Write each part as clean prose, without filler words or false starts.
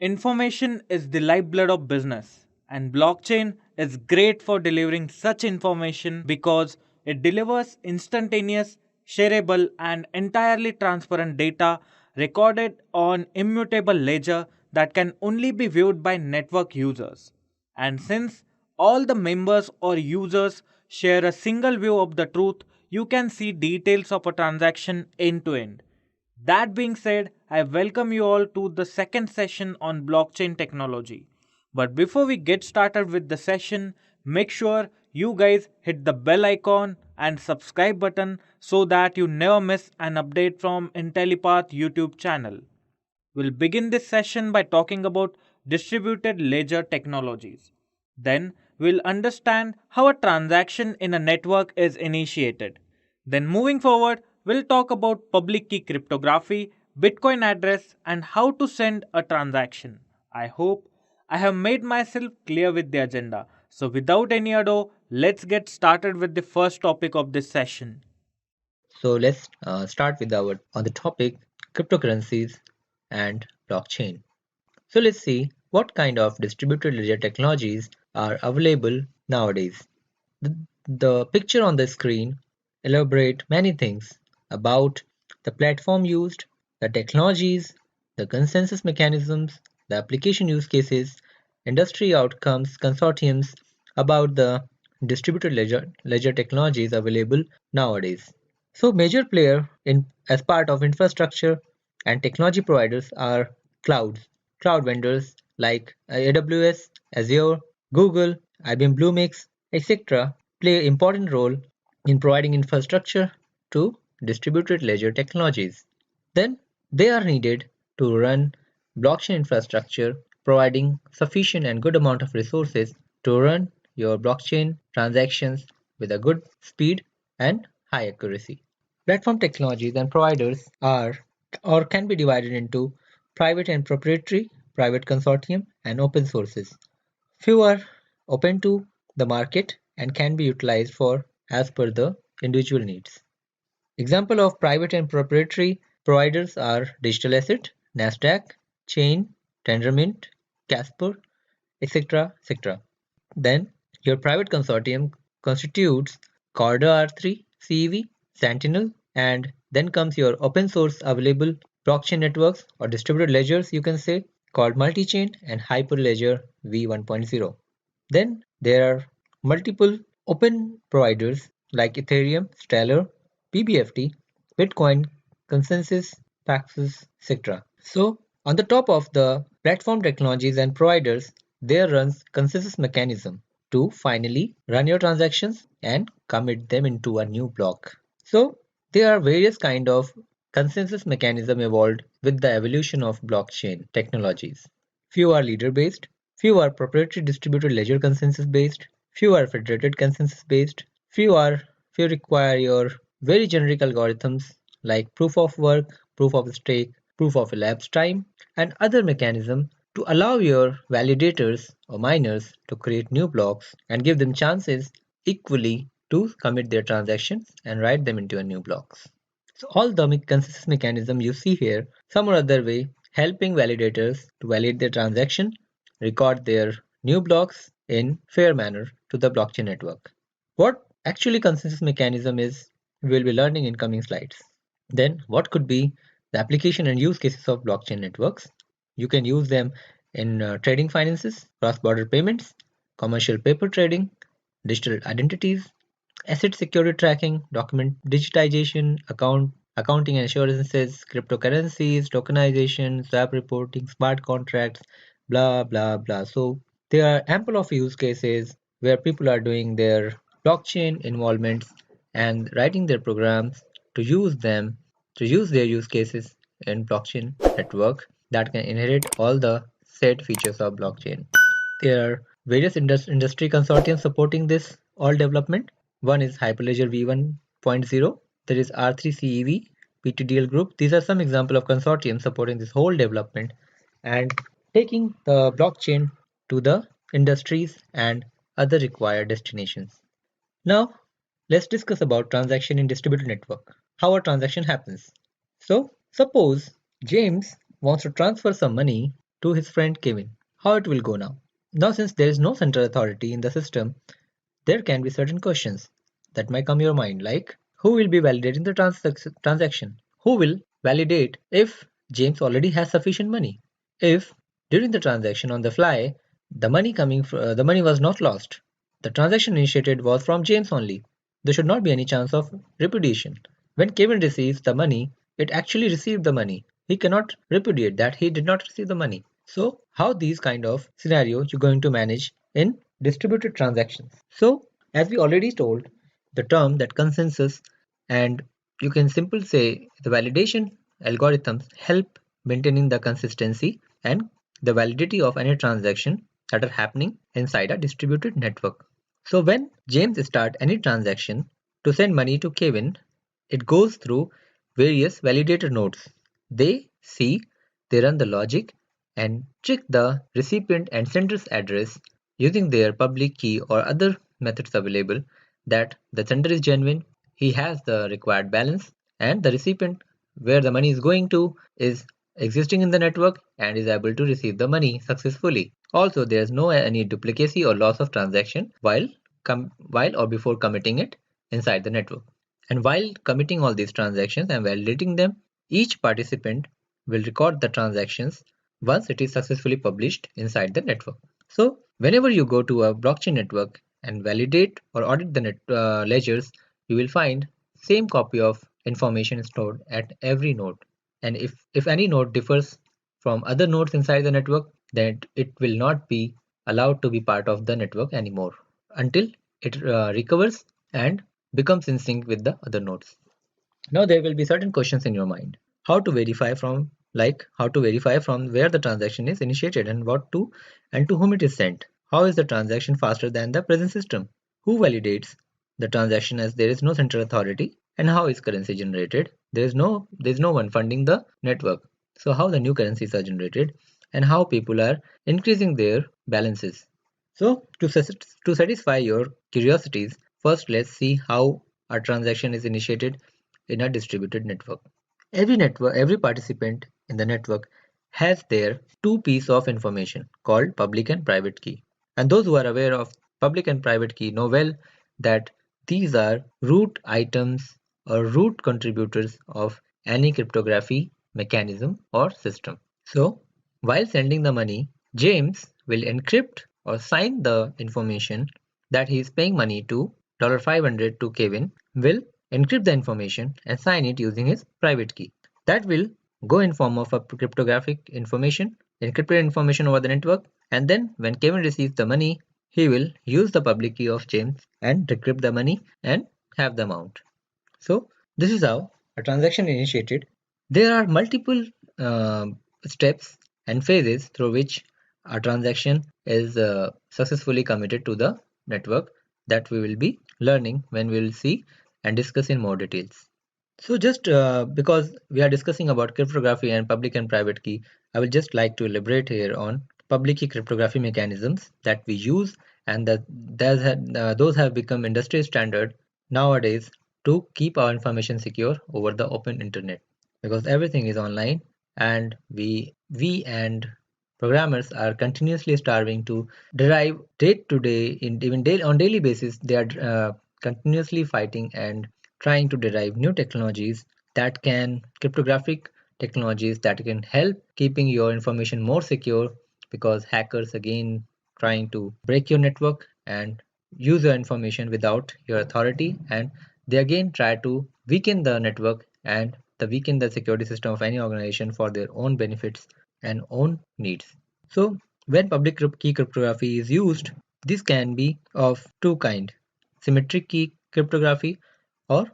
Information is the lifeblood of business, and blockchain is great for delivering such information because it delivers instantaneous, shareable, and entirely transparent data recorded on immutable ledger that can only be viewed by network users. And since all the members or users share a single view of the truth, you can see details of a transaction end to end. That being said, I welcome you all to the second session on blockchain technology. But before we get started with the session, make sure you guys hit the bell icon and subscribe button so that you never miss an update from IntelliPath YouTube channel. We'll begin this session by talking about distributed ledger technologies. Then, we'll understand how a transaction in a network is initiated. Then, moving forward, we'll talk about public key cryptography, Bitcoin address, and how to send a transaction. I hope I have made myself clear with the agenda. So, without any ado, let's get started with the first topic of this session. So let's start with our on the topic cryptocurrencies and blockchain. So let's see what kind of distributed ledger technologies are available nowadays. The picture on the screen elaborate many things about the platform used, the technologies, the consensus mechanisms, the application use cases, industry outcomes, consortiums about the distributed ledger technologies available nowadays. So major player in as part of infrastructure and technology providers are cloud vendors like AWS, Azure, Google, IBM Bluemix, etc. play important role in providing infrastructure to distributed ledger technologies. Then they are needed to run blockchain infrastructure, providing sufficient and good amount of resources to run your blockchain transactions with a good speed and high accuracy. Platform technologies and providers are or can be divided into private and proprietary, private consortium, and open sources. Few are open to the market and can be utilized for as per the individual needs. Example of private and proprietary providers are Digital Asset, Nasdaq, Chain, Tendermint, Casper, etc. etc. Then your private consortium constitutes Corda R3, CEV, Sentinel, and then comes your open source available blockchain networks or distributed ledgers you can say called multi-chain and Hyperledger V1.0. Then there are multiple open providers like Ethereum, Stellar, BBFT, Bitcoin, Consensus, Paxos, etc. So on the top of the platform technologies and providers, there runs consensus mechanism to finally run your transactions and commit them into a new block. So there are various kind of consensus mechanism evolved with the evolution of blockchain technologies. Few are leader based, few are proprietary distributed ledger consensus based, few are federated consensus based, few require your very generic algorithms like proof of work, proof of stake, proof of elapsed time, and other mechanism to allow your validators or miners to create new blocks and give them chances equally to commit their transactions and write them into a new blocks. So all the consensus mechanism you see here, some or other way, helping validators to validate their transaction, record their new blocks in fair manner to the blockchain network. What actually consensus mechanism is, we will be learning in coming slides. Then what could be the application and use cases of blockchain networks? You can use them in trading finances, cross-border payments, commercial paper trading, digital identities, asset security tracking, document digitization, accounting and assurances, cryptocurrencies, tokenization, swap reporting, smart contracts, blah blah blah. So there are ample of use cases where people are doing their blockchain involvements and writing their programs to use them to use their use cases in blockchain network that can inherit all the said features of blockchain. There are various industry consortiums supporting this all development. One is Hyperledger V1.0, there is R3CEV, PTDL Group. These are some example of consortiums supporting this whole development and taking the blockchain to the industries and other required destinations. Now, let's discuss about transaction in distributed network. How a transaction happens. So, suppose James wants to transfer some money to his friend Kevin. How it will go now? Now, since there is no central authority in the system, there can be certain questions that might come your mind, like who will be validating the transaction? Who will validate if James already has sufficient money? If during the transaction on the fly, the money was not lost, the transaction initiated was from James only, there should not be any chance of repudiation. When Kevin receives the money, it actually received the money. He cannot repudiate that he did not receive the money. So how these kind of scenario you're going to manage in distributed transactions? So as we already told, the term that consensus, and you can simply say the validation algorithms help maintaining the consistency and the validity of any transaction that are happening inside a distributed network. So when James start any transaction to send money to Kevin, it goes through various validator nodes. They see, they run the logic and check the recipient and sender's address using their public key or other methods available, that the sender is genuine, he has the required balance, and the recipient where the money is going to is existing in the network and is able to receive the money successfully. Also, there is no any duplicacy or loss of transaction while or before committing it inside the network. And while committing all these transactions and validating them, each participant will record the transactions once it is successfully published inside the network. So whenever you go to a blockchain network and validate or audit the ledgers, you will find same copy of information stored at every node. And if any node differs from other nodes inside the network, then it will not be allowed to be part of the network anymore until it recovers and becomes in sync with the other nodes. Now there will be certain questions in your mind. How to verify from where the transaction is initiated and what to and to whom it is sent. How is the transaction faster than the present system? Who validates the transaction as there is no central authority? And how is currency generated? There is no one funding the network. So how the new currencies are generated and how people are increasing their balances. So to satisfy your curiosities, first let's see how a transaction is initiated in a distributed network. Every participant in the network has their two pieces of information called public and private key. And those who are aware of public and private key know well that these are root items or root contributors of any cryptography mechanism or system. So while sending the money, James will encrypt or sign the information that he is paying money to $500 to Kevin, will encrypt the information and sign it using his private key. That will go in form of a cryptographic information, encrypted information over the network, and then when Kevin receives the money, he will use the public key of James and decrypt the money and have the amount. So this is how a transaction initiated. There are multiple uh, steps and phases through which a transaction is successfully committed to the network that we will be learning when we will see and discuss in more details. So just because we are discussing about cryptography and public and private key, I will just like to elaborate here on public key cryptography mechanisms that we use and that those have become industry standard nowadays to keep our information secure over the open internet, because everything is online and we and programmers are continuously starving to derive day to day in even day, on daily basis they are continuously fighting and trying to derive new technologies that can cryptographic technologies that can help keeping your information more secure, because hackers again trying to break your network and use your information without your authority, and they again try to weaken the network and weaken the security system of any organization for their own benefits and own needs. So when public key cryptography is used, this can be of two kind: symmetric key cryptography or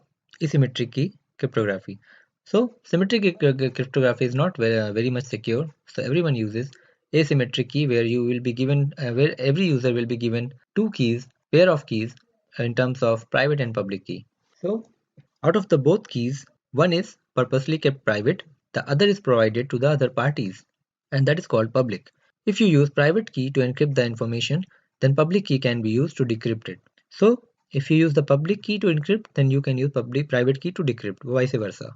asymmetric key cryptography. So symmetric cryptography is not very much secure. So everyone uses asymmetric key, where you will be given where every user will be given two keys, pair of keys in terms of private and public key. So out of the both keys, one is purposely kept private, the other is provided to the other parties, and that is called public. If you use private key to encrypt the information, then public key can be used to decrypt it. So if you use the public key to encrypt, then you can use private key to decrypt, vice versa.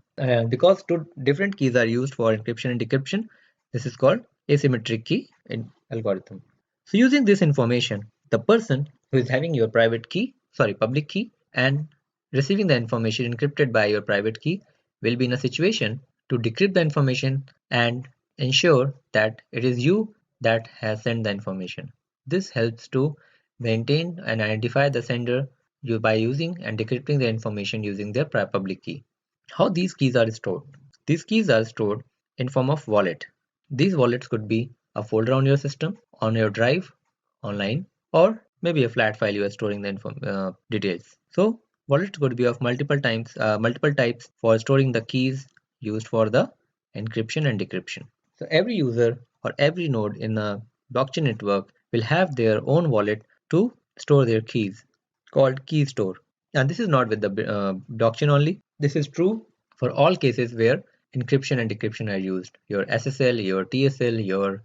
Because two different keys are used for encryption and decryption, this is called asymmetric key in algorithm. So using this information, the person who is having your public key and receiving the information encrypted by your private key will be in a situation to decrypt the information and ensure that it is you that has sent the information. This helps to maintain and identify the sender by using and decrypting the information using their public key. How these keys are stored? These keys are stored in form of wallet. These wallets could be a folder on your system, on your drive, online, or maybe a flat file you are storing the details. So wallets could be of multiple types for storing the keys used for the encryption and decryption. So every user or every node in a blockchain network will have their own wallet to store their keys, called key store. And this is not with the blockchain only. This is true for all cases where encryption and decryption are used. Your SSL, your TSL, your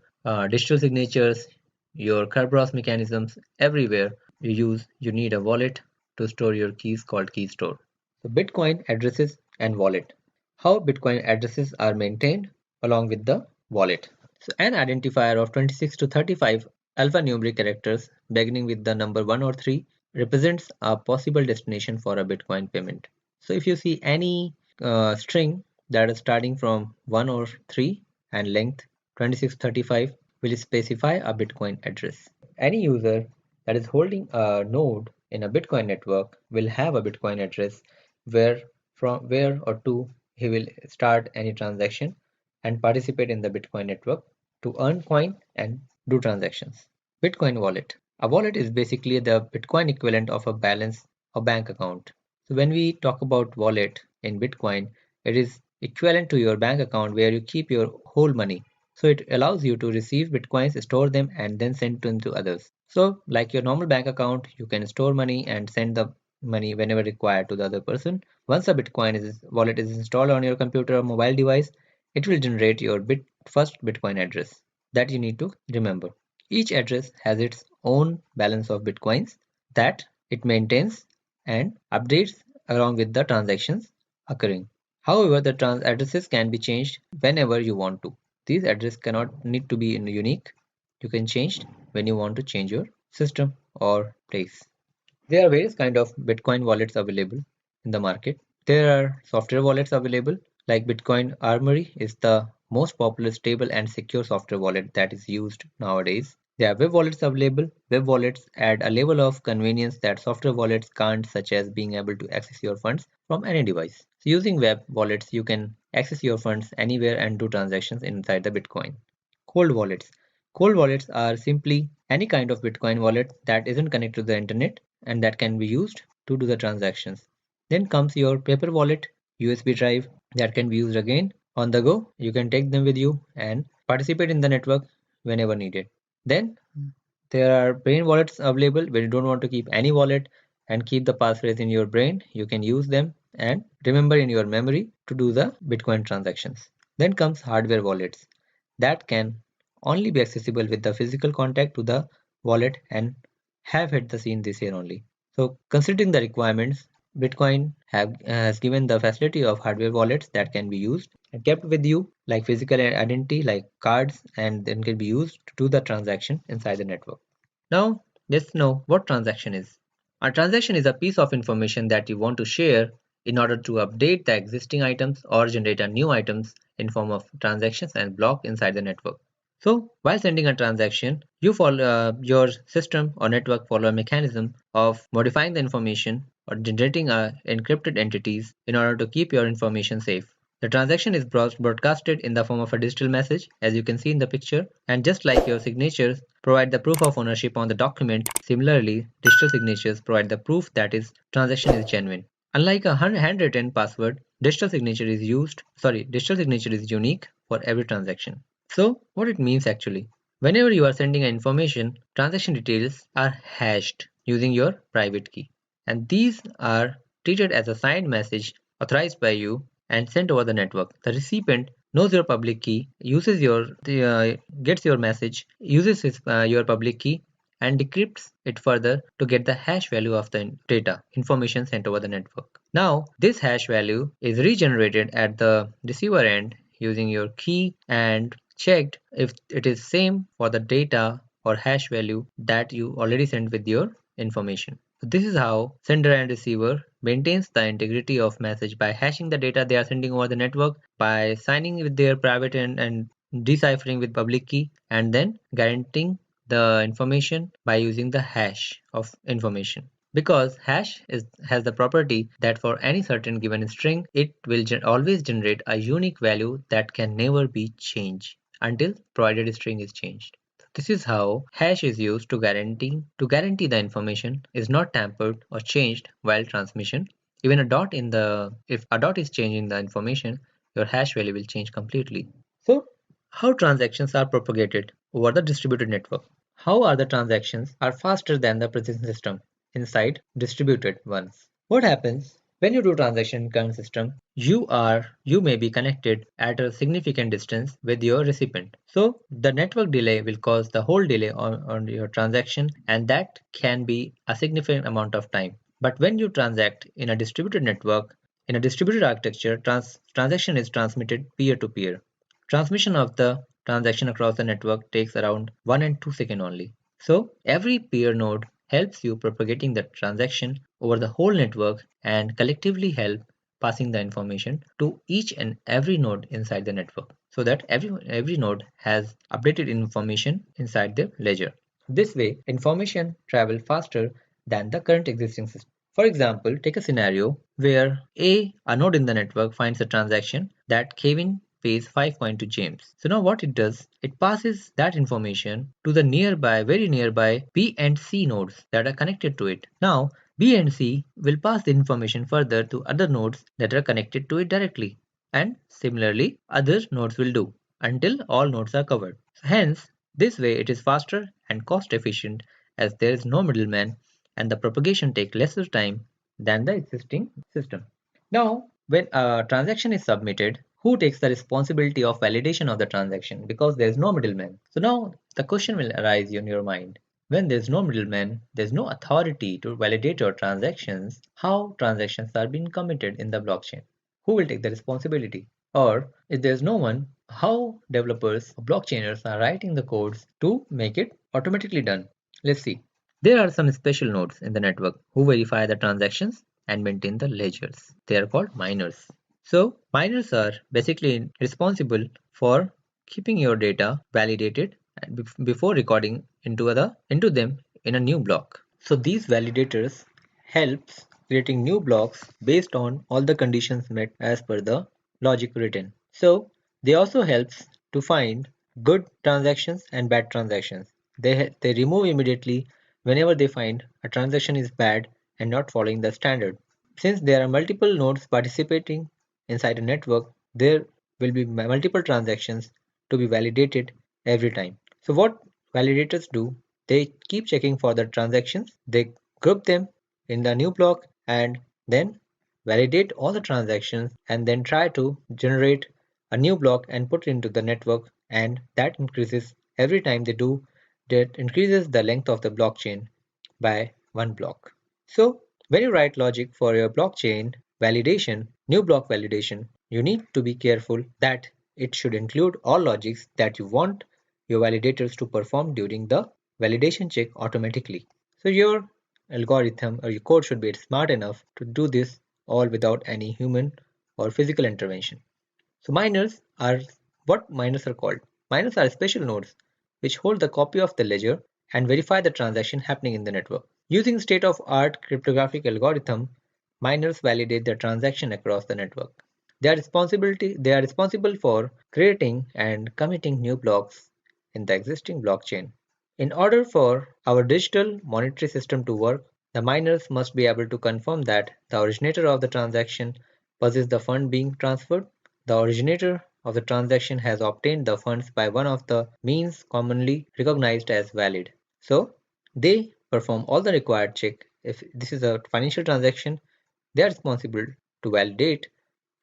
digital signatures, your Kerberos mechanisms, everywhere you need a wallet to store your keys called key store. So Bitcoin addresses and wallet. How Bitcoin addresses are maintained along with the wallet. So an identifier of 26 to 35 alphanumeric characters beginning with the number 1 or 3 represents a possible destination for a Bitcoin payment. So if you see any string that is starting from 1 or 3 and length 2635 will specify a Bitcoin address. Any user that is holding a node in a Bitcoin network will have a Bitcoin address where or to he will start any transaction and participate in the Bitcoin network to earn coin and do transactions. Bitcoin wallet. A wallet is basically the Bitcoin equivalent of a balance or bank account. So when we talk about wallet in Bitcoin, it is equivalent to your bank account where you keep your whole money. So it allows you to receive Bitcoins, store them, and then send them to others. So like your normal bank account, you can store money and send the money whenever required to the other person. Once a wallet is installed on your computer or mobile device, it will generate your first Bitcoin address that you need to remember. Each address has its own balance of Bitcoins that it maintains and updates along with the transactions occurring. However, the addresses can be changed whenever you want to. These addresses cannot need to be unique. You can change when you want to change your system or place. There are various kind of Bitcoin wallets available in the market. There are software wallets available like Bitcoin Armory is the most popular stable and secure software wallet that is used nowadays. There are web wallets available. Web wallets add a level of convenience that software wallets can't, such as being able to access your funds from any device. So using web wallets, you can access your funds anywhere and do transactions inside the Bitcoin. Cold wallets. Cold wallets are simply any kind of Bitcoin wallet that isn't connected to the internet and that can be used to do the transactions. Then comes your paper wallet, USB drive that can be used again on the go. You can take them with you and participate in the network whenever needed. Then there are brain wallets available when you don't want to keep any wallet and keep the passphrase in your brain. You can use them and remember in your memory to do the Bitcoin transactions. Then comes hardware wallets that can only be accessible with the physical contact to the wallet and have hit the scene this year only. So considering the requirements, Bitcoin has given the facility of hardware wallets that can be used and kept with you like physical identity like cards and then can be used to do the transaction inside the network. Now let's know what transaction is. A transaction is a piece of information that you want to share in order to update the existing items or generate a new items in form of transactions and block inside the network. So while sending a transaction, your system or network follow a mechanism of modifying the information or generating encrypted entities in order to keep your information safe. The transaction is broadcasted in the form of a digital message, as you can see in the picture, and just like your signatures provide the proof of ownership on the document, similarly, digital signatures provide the proof that is transaction is genuine. Unlike a handwritten password, digital signature is unique for every transaction. So what it means actually, whenever you are sending an information, transaction details are hashed using your private key. And these are treated as a signed message authorized by you and sent over the network. The recipient knows your public key, gets your message, uses your public key and decrypts it further to get the hash value of the data information sent over the network. Now this hash value is regenerated at the receiver end using your key and checked if it is same for the data or hash value that you already sent with your information. So this is how sender and receiver maintains the integrity of message by hashing the data they are sending over the network, by signing with their private and deciphering with public key, and then guaranteeing the information by using the hash of information. Because has the property that for any certain given string, it will always generate a unique value that can never be changed until provided string is changed. This is how hash is used to guarantee the information is not tampered or changed while transmission. Even a dot in the if a dot is changing the information, your hash value will change completely. So, how transactions are propagated over the distributed network? How are the transactions are faster than the present system inside distributed ones? What happens when you do transaction in current system? You may be connected at a significant distance with your recipient. So the network delay will cause the whole delay on your transaction, and that can be a significant amount of time. But when you transact in a distributed network, in a distributed architecture, transaction is transmitted peer to peer. Transmission of the transaction across the network takes around 1 and 2 seconds only. So every peer node helps you propagating the transaction over the whole network and collectively help passing the information to each and every node inside the network so that every node has updated information inside the ledger. This way, information travel faster than the current existing system. For example, take a scenario where a node in the network finds a transaction that Kevin pays 5 coin to James. So now what it does, it passes that information to the very nearby B and C nodes that are connected to it. Now, B and C will pass the information further to other nodes that are connected to it directly. And similarly, other nodes will do until all nodes are covered. Hence, this way it is faster and cost efficient as there is no middleman and the propagation takes lesser time than the existing system. Now, when a transaction is submitted, who takes the responsibility of validation of the transaction because there is no middleman? So now the question will arise in your mind. When there's no middleman, there's no authority to validate your transactions, how transactions are being committed in the blockchain. Who will take the responsibility? Or if there's no one, how developers or blockchainers are writing the codes to make it automatically done? Let's see. There are some special nodes in the network who verify the transactions and maintain the ledgers. They are called miners. So miners are basically responsible for keeping your data validated before recording into them in a new block. So these validators helps creating new blocks based on all the conditions met as per the logic written. So they also helps to find good transactions and bad transactions. They remove immediately whenever they find a transaction is bad and not following the standard. Since there are multiple nodes participating inside a network, there will be multiple transactions to be validated every time. So what validators do, they keep checking for the transactions, they group them in the new block and then validate all the transactions and then try to generate a new block and put it into the network, and that increases every time they do, that increases the length of the blockchain by one block. So when you write logic for your blockchain validation, new block validation, you need to be careful that it should include all logics that you want your validators to perform during the validation check automatically. So your algorithm or your code should be smart enough to do this all without any human or physical intervention. So miners are what miners are called. Miners are special nodes which hold the copy of the ledger and verify the transaction happening in the network. Using state-of-art cryptographic algorithm, miners validate the transaction across the network. They are responsible for creating and committing new blocks in the existing blockchain. In order for our digital monetary system to work, the miners must be able to confirm that the originator of the transaction possesses the fund being transferred. The originator of the transaction has obtained the funds by one of the means commonly recognized as valid. So they perform all the required check. If this is a financial transaction, they are responsible to validate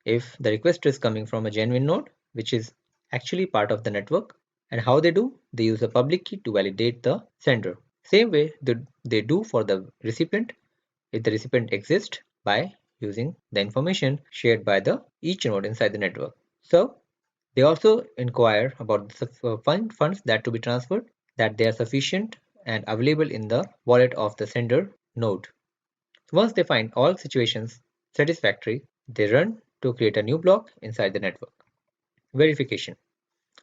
if the request is coming from a genuine node, which is actually part of the network. And how they do? They use a public key to validate the sender. Same way that they do for the recipient if the recipient exists by using the information shared by the each node inside the network. So They also inquire about the funds that to be transferred, that they are sufficient and available in the wallet of the sender node. Once they find all situations satisfactory, they run to create a new block inside the network. Verification.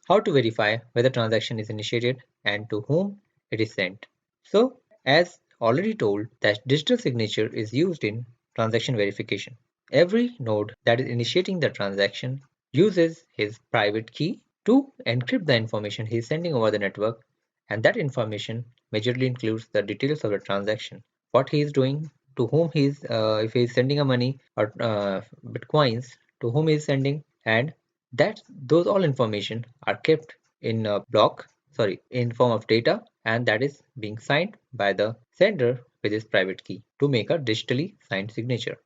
How to verify whether transaction is initiated and to whom it is sent. So, as already told, that digital signature is used in transaction verification. Every node that is initiating the transaction uses his private key to encrypt the information he is sending over the network, and that information majorly includes the details of the transaction, what he is doing, to whom he is, if he is sending a money or bitcoins, to whom he is sending, and that those all information are kept in a in form of data, and that is being signed by the sender with his private key to make a digitally signed signature.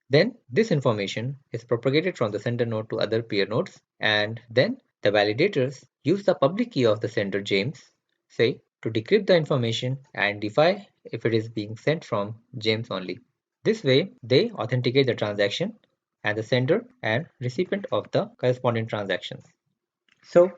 Then this information is propagated from the sender node to other peer nodes, and then the validators use the public key of the sender James, say, to decrypt the information and defy if it is being sent from James only. This way, they authenticate the transaction and the sender and recipient of the corresponding transactions. So,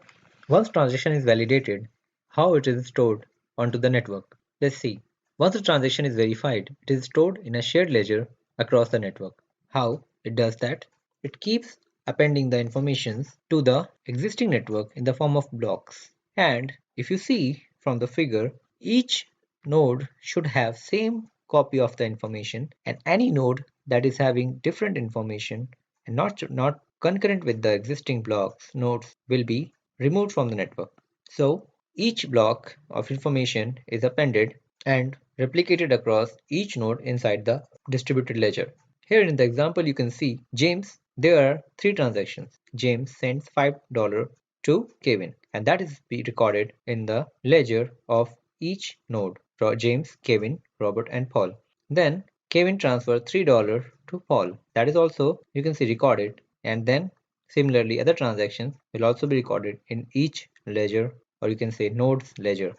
once transaction is validated, how it is stored onto the network? Let's see. Once the transaction is verified, it is stored in a shared ledger across the network. How it does that? It keeps appending the informations to the existing network in the form of blocks. And if you see from the figure, each node should have same copy of the information, and any node that is having different information and not concurrent with the existing blocks nodes will be removed from the network. So each block of information is appended and replicated across each node inside the distributed ledger. Here in the example you can see James, there are three transactions. James sends $5 to Kevin, and that is be recorded in the ledger of each node for James, Kevin, Robert and Paul. Then Kevin transferred $3 to Paul. That is also you can see recorded, and then similarly other transactions will also be recorded in each ledger, or you can say nodes ledger.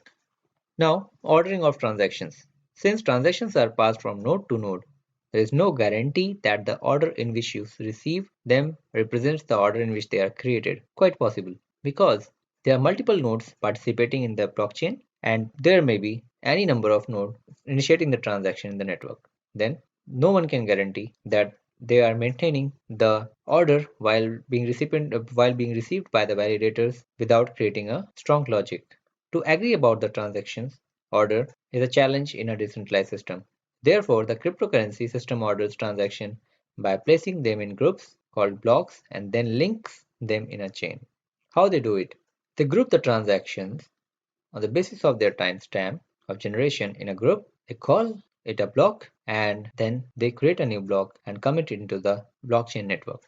Now, ordering of transactions. Since transactions are passed from node to node, there is no guarantee that the order in which you receive them represents the order in which they are created. Quite possible, because there are multiple nodes participating in the blockchain, and there may be any number of nodes initiating the transaction in the network. Then no one can guarantee that they are maintaining the order while being received by the validators without creating a strong logic. To agree about the transactions order is a challenge in a decentralized system. Therefore, the cryptocurrency system orders transactions by placing them in groups called blocks and then links them in a chain. How they do it? They group the transactions on the basis of their timestamp of generation in a group. They call it a block, and then they create a new block and commit it into the blockchain network.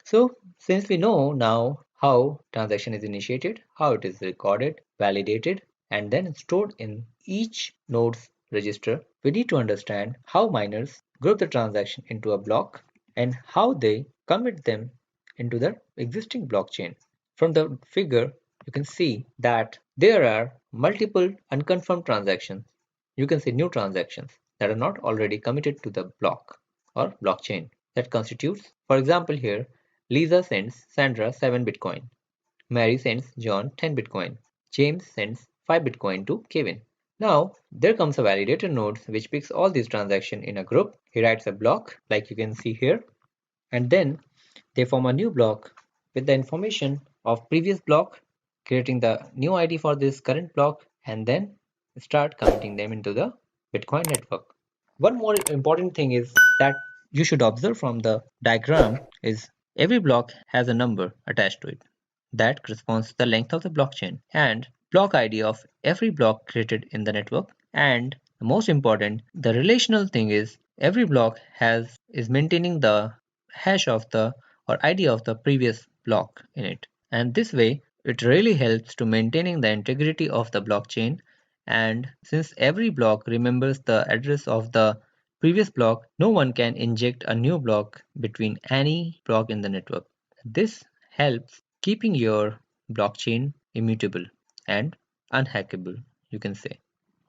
So since we know now how transaction is initiated, how it is recorded, validated, and then stored in each node's register, we need to understand how miners group the transaction into a block and how they commit them into the existing blockchain. From the figure, you can see that there are multiple unconfirmed transactions. You can see new transactions that are not already committed to the block or blockchain that constitutes. For example, here Lisa sends Sandra 7 Bitcoin. Mary sends John 10 Bitcoin. James sends 5 Bitcoin to Kevin. Now, there comes a validator node which picks all these transactions in a group. He writes a block like you can see here, and then they form a new block with the information of previous block, creating the new ID for this current block, and then start committing them into the Bitcoin network. One more important thing is that you should observe from the diagram is every block has a number attached to it that corresponds to the length of the blockchain and block ID of every block created in the network. And the most important, the relational thing is every block has is maintaining the hash of the or ID of the previous block in it. And this way it really helps to maintaining the integrity of the blockchain, and since every block remembers the address of the previous block, no one can inject a new block between any block in the network. This helps keeping your blockchain immutable and unhackable, you can say.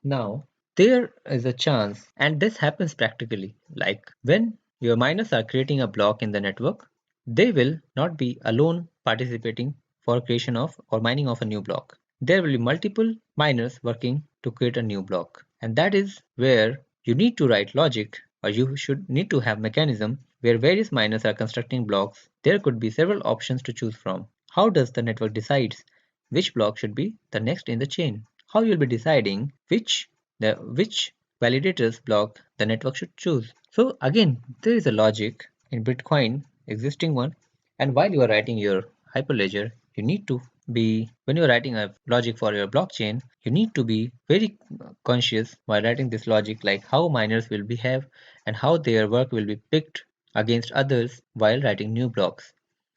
Now, there is a chance, and this happens practically, like when your miners are creating a block in the network, they will not be alone participating for creation of or mining of a new block. There will be multiple miners working to create a new block. And that is where you need to write logic, or you should need to have mechanism where various miners are constructing blocks. There could be several options to choose from. How does the network decides which block should be the next in the chain? How you'll be deciding which validators block the network should choose. So again, there is a logic in Bitcoin, existing one, and while you are writing your Hyperledger, you need to be, when you are writing a logic for your blockchain, you need to be very conscious while writing this logic, like how miners will behave and how their work will be picked against others while writing new blocks.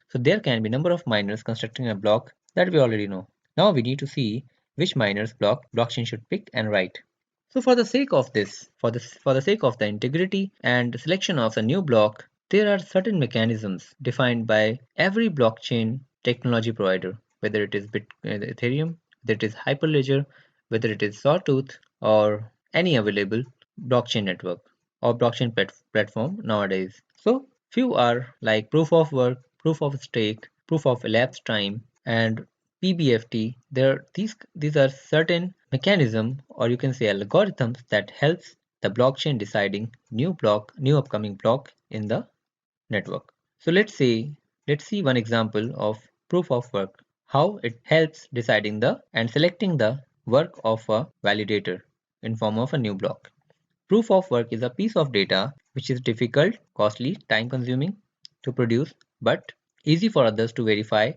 So there can be number of miners constructing a block that we already know. Now we need to see which miners blockchain should pick and write. So for the sake of this, for the sake of the integrity and selection of a new block, there are certain mechanisms defined by every blockchain technology provider, whether it is Ethereum, whether it is Hyperledger, whether it is Sawtooth, or any available blockchain network or blockchain platform nowadays. So few are like proof of work, proof of stake, proof of elapsed time, and PBFT. These are certain mechanism, or you can say algorithms, that helps the blockchain deciding new upcoming block in the network. So let's see one example of proof of work, how it helps deciding the and selecting the work of a validator in form of a new block. Proof of work is a piece of data which is difficult, costly, time consuming to produce, but easy for others to verify,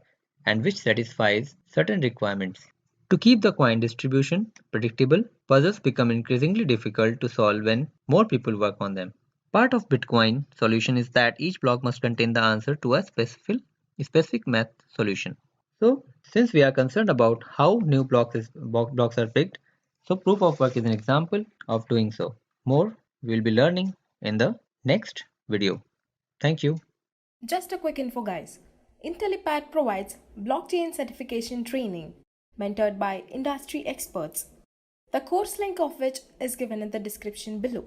and which satisfies certain requirements. To keep the coin distribution predictable, puzzles become increasingly difficult to solve when more people work on them. Part of Bitcoin solution is that each block must contain the answer to a specific math solution. So, since we are concerned about how new blocks are picked, so proof of work is an example of doing so. More we will be learning in the next video. Thank you. Just a quick info, guys. Intellipaat provides blockchain certification training mentored by industry experts, the course link of which is given in the description below.